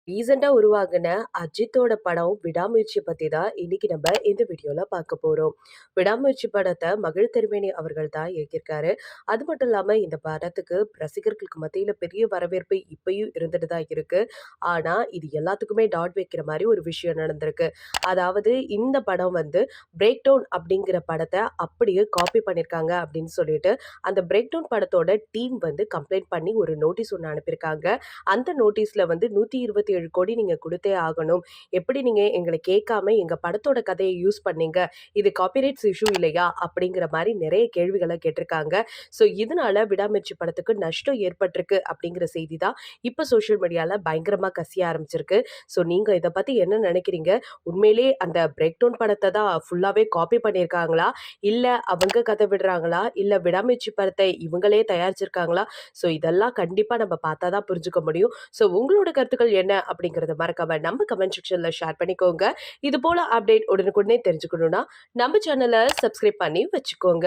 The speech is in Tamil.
ரீசெண்டா உருவாகுன அஜித்தோட படம் விடாமுயற்சி பத்தி தான் இன்னைக்கு நம்ம இந்த வீடியோல பார்க்க போறோம். விடாமுயற்சி படத்த மகிழ் திருமேனி அவர்கள் தான் இயக்கியிருக்காரு. அது மட்டும் இல்லாம இந்த படத்துக்கு ரசிகர்களுக்கு மத்தியில பெரிய வரவேற்பு இப்பயும் இருந்துட்டு தான் இருக்கு. ஆனா இது எல்லாத்துக்குமே டாட் வைக்கிற மாரி ஒரு விஷயம் நடந்திருக்கு. அதாவது இந்த படம் வந்து பிரேக் டவுன் அப்படிங்கிற படத்த அப்படியே காப்பி பண்ணியிருக்காங்க அப்படின்னு சொல்லிட்டு, அந்த பிரேக் டவுன் படத்தோட டீம் வந்து கம்ப்ளைண்ட் பண்ணி ஒரு நோட்டீஸ் ஒண்ணு அனுப்பியிருக்காங்க. அந்த நோட்டீஸ்ல வந்து 127 கோடி நீங்க குடுத்தே ஆகணும். எப்படி நீங்க எங்கள கேட்காம எங்க படத்தோட கதைய யூஸ் பண்ணீங்க? இது காப்பிரைட்ஸ் இஷ்யூ இல்லையா? அப்படிங்கிற மாரி நெறைய கேள்விகள கேட்டிருக்காங்க. ஸோ இதனால விடாமுயற்சி படத்துக்கு நஷ்டம் ஏற்பட்டிருக்கு அப்படிங்கிற செய்தி தான் இப்ப சோசியல் மீடியால பயங்கரமா கசிய ஆரம்பிச்சிருக்கு. ஸோ நீங்க இத பத்தி என்ன நெனைக்கிறீங்க? உண்மையிலே அந்த பிரேக் டவுன் படத்த தான் ஃபுல்லாவே காப்பி பண்ணியிருக்காங்களா? இல்ல அவங்க கத விடுறாங்களா? இல்ல விடாமுயற்சி படத்தை இவங்களே தயாரிச்சிருக்காங்களா? ஸோ இதெல்லாம் கண்டிப்பா நம்ம பார்த்தா தான் புரிஞ்சுக்க முடியும். ஸோ உங்களோட கருத்துக்கள் என்ன அப்படிங்கிறத மறக்காம நம்ம கமெண்ட் செக்ஷன்ல ஷேர் பண்ணிக்கோங்க. இது போல அப்டேட் உடனுக்குடனே தெரிஞ்சுக்கணும்னா நம்ம சேனல சப்ஸ்கிரைப் பண்ணி வச்சுக்கோங்க.